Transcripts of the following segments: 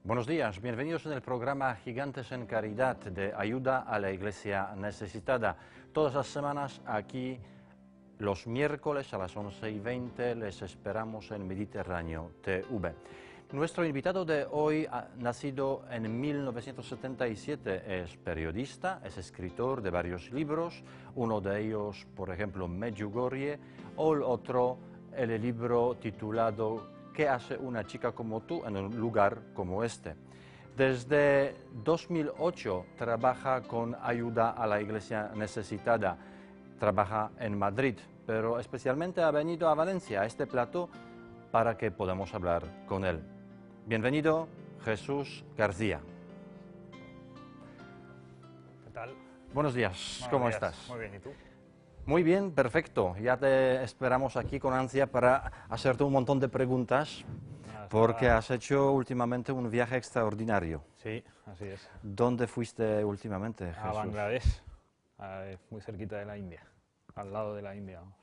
Buenos días, bienvenidos en el programa Gigantes en Caridad de ayuda a la Iglesia necesitada. Todas las semanas aquí, los miércoles a las 11:20, les esperamos en Mediterráneo TV. Nuestro invitado de hoy, nacido en 1977, es periodista, es escritor de varios libros, uno de ellos, por ejemplo, Medjugorje, o el otro, el libro titulado ¿Qué hace una chica como tú en un lugar como este? Desde 2008 trabaja con ayuda a la Iglesia necesitada. Trabaja en Madrid, pero especialmente ha venido a Valencia, a este plató, para que podamos hablar con él. Bienvenido, Jesús García. ¿Qué tal? Buenos días, ¿cómo estás? Muy bien, ¿y tú? Muy bien, perfecto. Ya te esperamos aquí con ansia para hacerte un montón de preguntas, porque has hecho últimamente un viaje extraordinario. Sí, así es. ¿Dónde fuiste últimamente, Jesús? A Bangladesh, muy cerquita de la India, al lado de la India, vamos.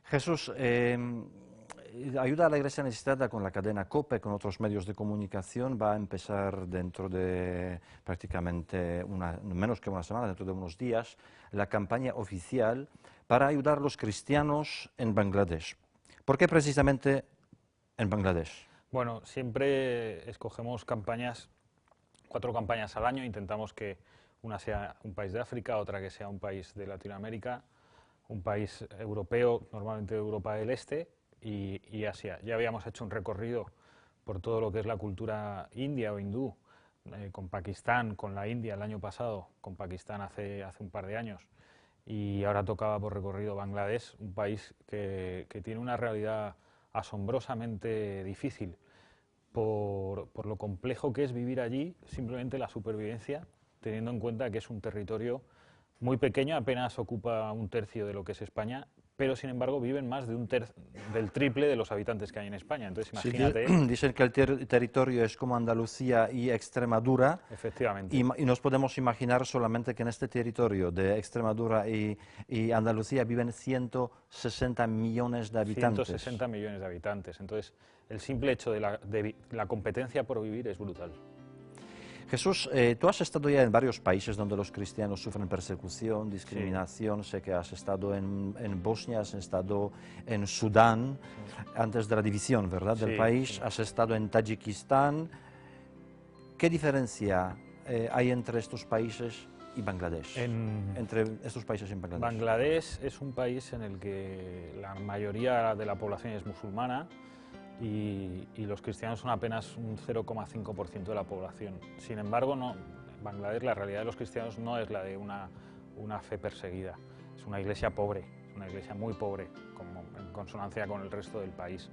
Jesús, ayuda a la Iglesia necesitada con la cadena COPE, con otros medios de comunicación, va a empezar dentro de prácticamente menos que una semana, dentro de unos días, la campaña oficial para ayudar a los cristianos en Bangladesh. ¿Por qué precisamente en Bangladesh? Bueno, siempre escogemos 4 campañas al año, intentamos que una sea un país de África, otra que sea un país de Latinoamérica, un país europeo, normalmente de Europa del Este, y Asia. Ya habíamos hecho un recorrido por todo lo que es la cultura india o hindú, con Pakistán, con la India el año pasado, con Pakistán hace un par de años, y ahora tocaba por recorrido Bangladesh, un país que tiene una realidad asombrosamente difícil por lo complejo que es vivir allí, simplemente la supervivencia, teniendo en cuenta que es un territorio muy pequeño, apenas ocupa 1/3 de lo que es España, pero sin embargo viven más de del triple de los habitantes que hay en España. Entonces imagínate. Sí, dicen que el territorio es como Andalucía y Extremadura. Efectivamente. Y nos podemos imaginar solamente que en este territorio de Extremadura y Andalucía viven 160 millones de habitantes. 160 millones de habitantes. Entonces, el simple hecho de la competencia por vivir es brutal. Jesús, tú has estado ya en varios países donde los cristianos sufren persecución, discriminación. Sí. Sé que has estado en Bosnia, has estado en Sudán, sí, antes de la división, ¿verdad?, del país. Sí. Has estado en Tayikistán. ¿Qué diferencia hay entre estos países y Bangladesh? Entre estos países y Bangladesh. Bangladesh es un país en el que la mayoría de la población es musulmana y los cristianos son apenas un 0,5% de la población. Sin embargo, en Bangladesh la realidad de los cristianos no es la de una fe perseguida. Es una iglesia pobre, es una iglesia muy pobre, en consonancia con el resto del país.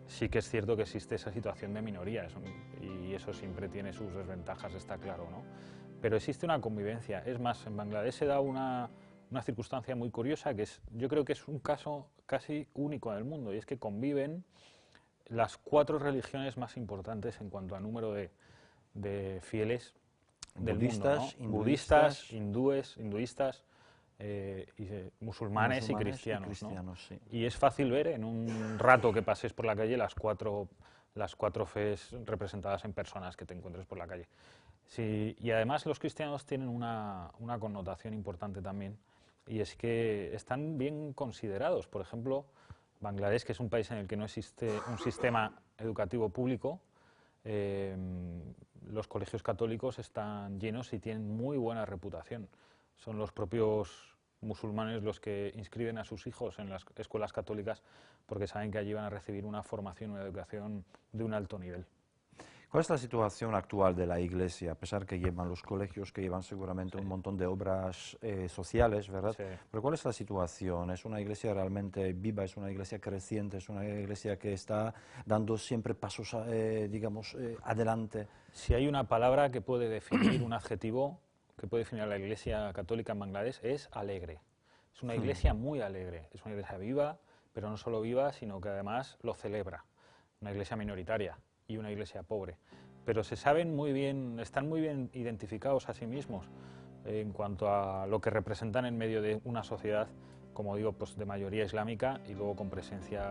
Sí que es cierto que existe esa situación de minoría y eso siempre tiene sus desventajas, está claro, ¿no? Pero existe una convivencia. Es más, en Bangladesh se da una circunstancia muy curiosa, yo creo que es un caso casi único en el mundo, y es que conviven las 4 religiones más importantes en cuanto a número de fieles del mundo, ¿no? Budistas, hinduistas, musulmanes y cristianos, ¿no? Sí. Y es fácil ver en un rato que pases por la calle las cuatro fes representadas en personas que te encuentres por la calle. Sí, y además los cristianos tienen una connotación importante también, y es que están bien considerados. Por ejemplo, Bangladesh, que es un país en el que no existe un sistema educativo público, los colegios católicos están llenos y tienen muy buena reputación. Son los propios musulmanes los que inscriben a sus hijos en las escuelas católicas porque saben que allí van a recibir una formación, una educación de un alto nivel. ¿Cuál es la situación actual de la Iglesia? A pesar que llevan los colegios, que llevan seguramente un montón de obras sociales, ¿verdad? Sí. Pero ¿cuál es la situación? ¿Es una Iglesia realmente viva? ¿Es una Iglesia creciente? ¿Es una Iglesia que está dando siempre pasos, adelante? Si hay una palabra que puede definir, un adjetivo que puede definir a la Iglesia católica en Bangladesh, es alegre. Es una Iglesia muy alegre. Es una Iglesia viva, pero no solo viva, sino que además lo celebra. Una Iglesia minoritaria y una iglesia pobre, pero están muy bien identificados a sí mismos en cuanto a lo que representan en medio de una sociedad, como digo, pues de mayoría islámica y luego con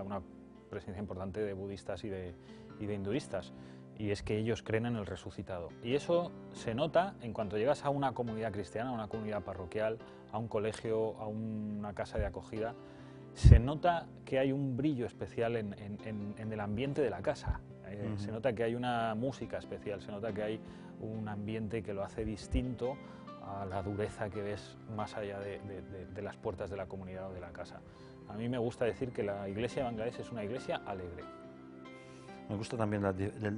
una presencia importante de budistas y de hinduistas. y es que ellos creen en el resucitado. Y eso se nota en cuanto llegas a una comunidad cristiana, a una comunidad parroquial, a un colegio, a una casa de acogida, se nota que hay un brillo especial en el ambiente de la casa. Se nota que hay una música especial, se nota que hay un ambiente que lo hace distinto a la dureza que ves más allá de las puertas de la comunidad o de la casa. A mí me gusta decir que la iglesia de Bangladesh es una iglesia alegre. Me gusta también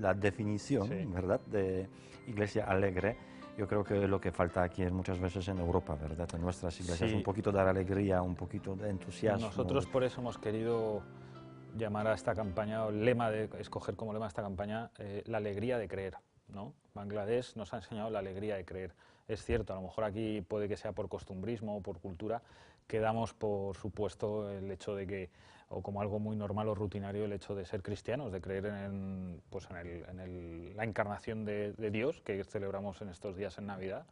la definición, Sí. ¿verdad?, de iglesia alegre. Yo creo que lo que falta aquí es muchas veces en Europa, ¿verdad?, en nuestras iglesias, Sí. un poquito de alegría, un poquito de entusiasmo. Nosotros por eso hemos querido llamar a esta campaña, o escoger como lema de esta campaña, la alegría de creer, ¿no? Bangladesh nos ha enseñado la alegría de creer. Es cierto, a lo mejor aquí puede que sea por costumbrismo o por cultura, que damos por supuesto el hecho de que, o como algo muy normal o rutinario, el hecho de ser cristianos, de creer en la encarnación de Dios, que celebramos en estos días en Navidad,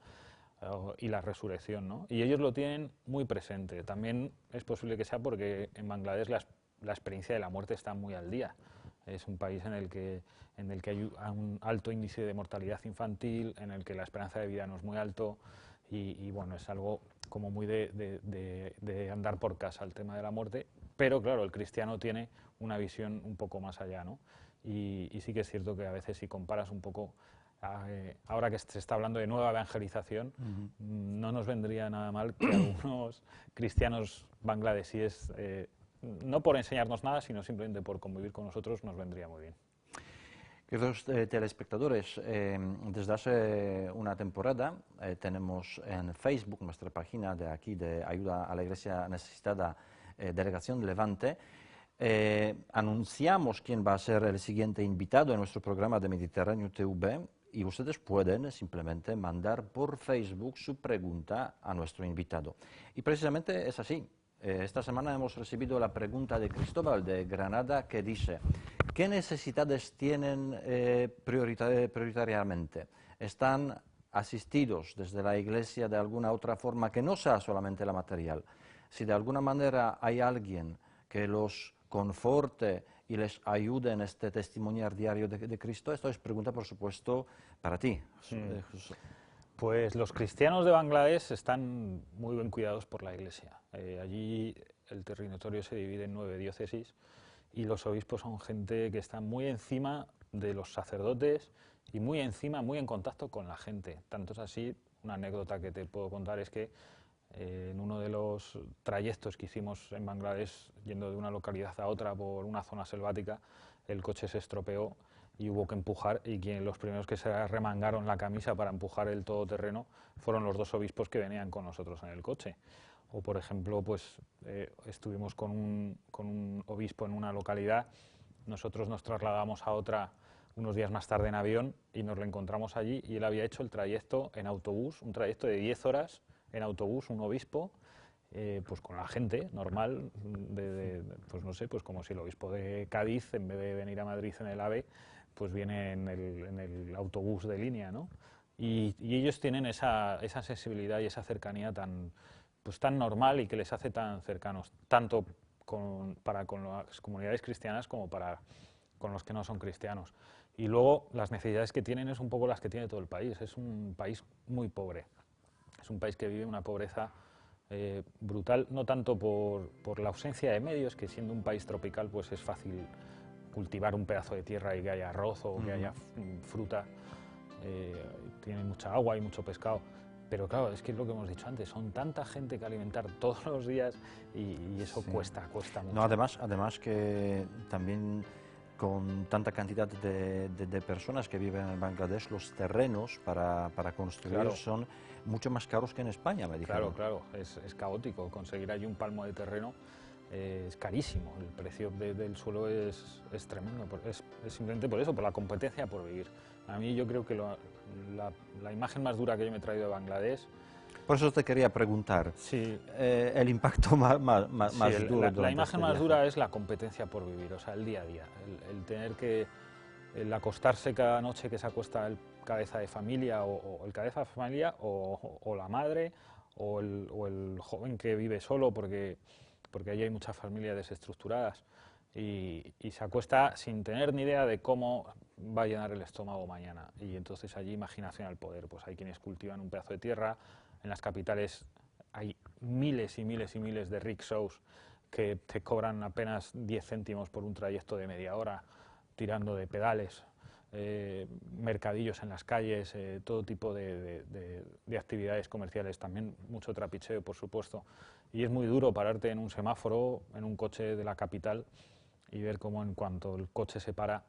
y la resurrección, ¿no? Y ellos lo tienen muy presente. También es posible que sea porque en Bangladesh la experiencia de la muerte está muy al día. Es un país en el que hay un alto índice de mortalidad infantil, en el que la esperanza de vida no es muy alto y bueno, es algo como muy de andar por casa el tema de la muerte, pero claro, el cristiano tiene una visión un poco más allá, ¿no? Y sí que es cierto que a veces si comparas un poco, ahora que se está hablando de nueva evangelización, no nos vendría nada mal que algunos cristianos bangladesíes, no por enseñarnos nada, sino simplemente por convivir con nosotros, nos vendría muy bien. Queridos telespectadores, desde hace una temporada tenemos en Facebook nuestra página de aquí de Ayuda a la Iglesia Necesitada, Delegación Levante. Anunciamos quién va a ser el siguiente invitado en nuestro programa de Mediterráneo TV y ustedes pueden simplemente mandar por Facebook su pregunta a nuestro invitado. Y precisamente es así. Esta semana hemos recibido la pregunta de Cristóbal de Granada que dice: ¿qué necesidades tienen prioritariamente? ¿Están asistidos desde la Iglesia de alguna otra forma que no sea solamente la material? Si de alguna manera hay alguien que los conforte y les ayude en este testimoniar diario de Cristo, esto es pregunta, por supuesto, para ti. Pues los cristianos de Bangladesh están muy bien cuidados por la Iglesia. Allí el territorio se divide en 9 diócesis y los obispos son gente que está muy encima de los sacerdotes y muy encima, muy en contacto con la gente. Tanto es así, una anécdota que te puedo contar es que en uno de los trayectos que hicimos en Bangladesh, yendo de una localidad a otra por una zona selvática, el coche se estropeó y hubo que empujar, y los primeros que se remangaron la camisa para empujar el todoterreno fueron los 2 obispos que venían con nosotros en el coche. O por ejemplo, pues estuvimos con un obispo en una localidad, nosotros nos trasladamos a otra unos días más tarde en avión y nos lo encontramos allí, y él había hecho el trayecto en autobús, un trayecto de 10 horas en autobús, un obispo, pues con la gente normal, pues no sé, pues como si el obispo de Cádiz, en vez de venir a Madrid en el AVE, pues viene en el autobús de línea, ¿no? Y ellos tienen esa sensibilidad y esa cercanía tan normal y que les hace tan cercanos, tanto para con las comunidades cristianas como para con los que no son cristianos. Y luego las necesidades que tienen es un poco las que tiene todo el país. Es un país muy pobre. Es un país que vive una pobreza brutal, no tanto por la ausencia de medios, que siendo un país tropical pues es fácil cultivar un pedazo de tierra y que haya arroz o que haya fruta, tienen mucha agua y mucho pescado, pero claro, es que es lo que hemos dicho antes, son tanta gente que alimentar todos los días y eso cuesta mucho. No, además que también con tanta cantidad de personas que viven en Bangladesh, los terrenos para construir son mucho más caros que en España, me dijeron. Claro, es caótico. Conseguir allí un palmo de terreno es carísimo. El precio del suelo es tremendo. Es simplemente por eso, por la competencia por vivir. A mí yo creo que la imagen más dura que yo me he traído de Bangladesh... Por eso te quería preguntar, sí, el impacto más duro. La imagen más dura es la competencia por vivir, o sea, el día a día. El tener que... El acostarse cada noche que se acuesta el cabeza de familia o el cabeza de familia o la madre o el joven que vive solo porque allí hay muchas familias desestructuradas. y se acuesta sin tener ni idea de cómo va a llenar el estómago mañana. Y entonces allí imaginación al poder. Pues hay quienes cultivan un pedazo de tierra, en las capitales hay miles y miles y miles de rickshaws que te cobran apenas 10 céntimos por un trayecto de media hora, tirando de pedales, mercadillos en las calles, todo tipo de actividades comerciales, también mucho trapicheo, por supuesto. Y es muy duro pararte en un semáforo, en un coche de la capital, y ver cómo en cuanto el coche se para,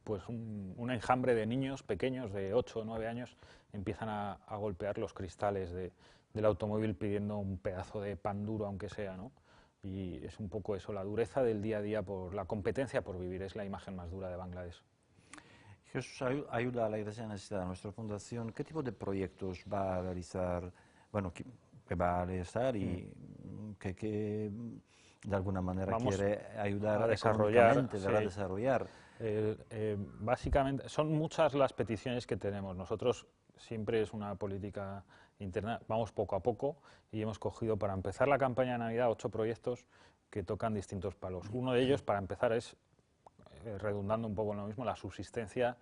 pues un enjambre de niños pequeños de 8 o 9 años empiezan a golpear los cristales del automóvil pidiendo un pedazo de pan duro, aunque sea, ¿no? Y es un poco eso, la dureza del día a día, por la competencia por vivir, es la imagen más dura de Bangladesh. Jesús ayuda a la Iglesia Necesitada, nuestra fundación. ¿Qué tipo de proyectos va a realizar, bueno, que va a realizar y que de alguna manera Vamos quiere ayudar a desarrollar, económicamente, ¿verdad? Desarrollar? Básicamente, son muchas las peticiones que tenemos. Nosotros siempre es una política interna, vamos poco a poco y hemos cogido para empezar la campaña de Navidad 8 proyectos que tocan distintos palos. Uno de ellos, para empezar, es, redundando un poco en lo mismo, la subsistencia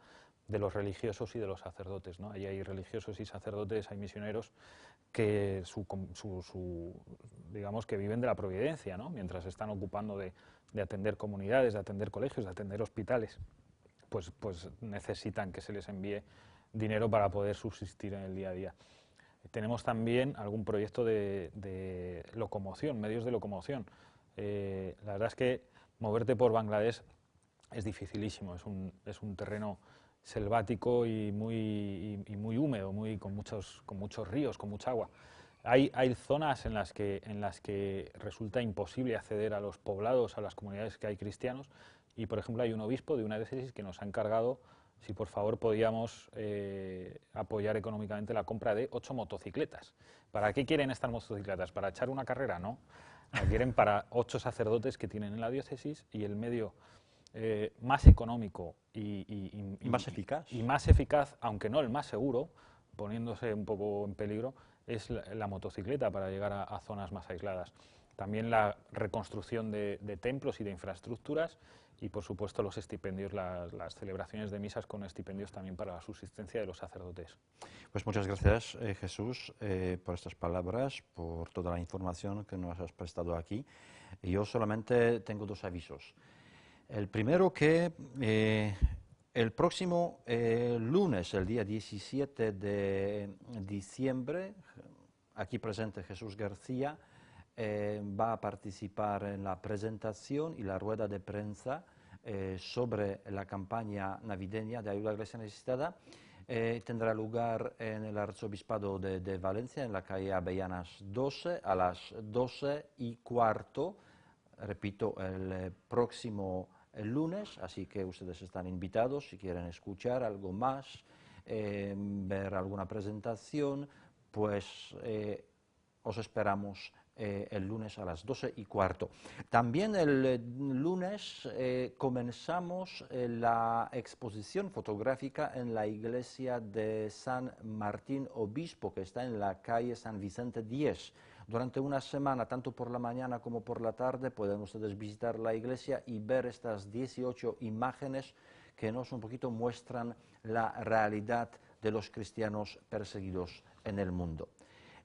de los religiosos y de los sacerdotes, ¿no? Ahí hay religiosos y sacerdotes, hay misioneros que digamos que viven de la providencia, ¿no? Mientras se están ocupando de atender comunidades, de atender colegios, de atender hospitales, pues necesitan que se les envíe dinero para poder subsistir en el día a día. Tenemos también algún proyecto de locomoción, medios de locomoción. La verdad es que moverte por Bangladesh es dificilísimo, es un terreno selvático y muy húmedo, con muchos ríos, con mucha agua. Hay zonas en las que resulta imposible acceder a los poblados, a las comunidades que hay cristianos, y por ejemplo hay un obispo de una diócesis que nos ha encargado si por favor podíamos apoyar económicamente la compra de 8 motocicletas. ¿Para qué quieren estas motocicletas? ¿Para echar una carrera? No, la quieren para 8 sacerdotes que tienen en la diócesis, y el medio más económico y más eficaz, aunque no el más seguro, poniéndose un poco en peligro, es la motocicleta para llegar a zonas más aisladas. También la reconstrucción de templos y de infraestructuras, y por supuesto los estipendios, las celebraciones de misas con estipendios también para la subsistencia de los sacerdotes. Pues muchas gracias, Jesús, por estas palabras, por toda la información que nos has prestado aquí. Y yo solamente tengo 2 avisos. El primero, que el próximo lunes, el día 17 de diciembre, aquí presente Jesús García, va a participar en la presentación y la rueda de prensa sobre la campaña navideña de ayuda a la Iglesia Necesitada. Tendrá lugar en el Arzobispado de Valencia, en la calle Avellanas 12, a las 12:15, repito, el próximo lunes, así que ustedes están invitados si quieren escuchar algo más, ver alguna presentación, pues os esperamos el lunes a las 12:15. También el lunes comenzamos la exposición fotográfica en la iglesia de San Martín Obispo, que está en la calle San Vicente 10. Durante una semana, tanto por la mañana como por la tarde, pueden ustedes visitar la iglesia y ver estas 18 imágenes que nos un poquito muestran la realidad de los cristianos perseguidos en el mundo.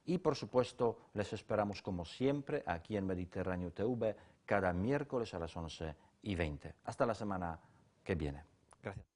Y por supuesto, les esperamos como siempre aquí en Mediterráneo TV cada miércoles a las 11:20. Hasta la semana que viene. Gracias.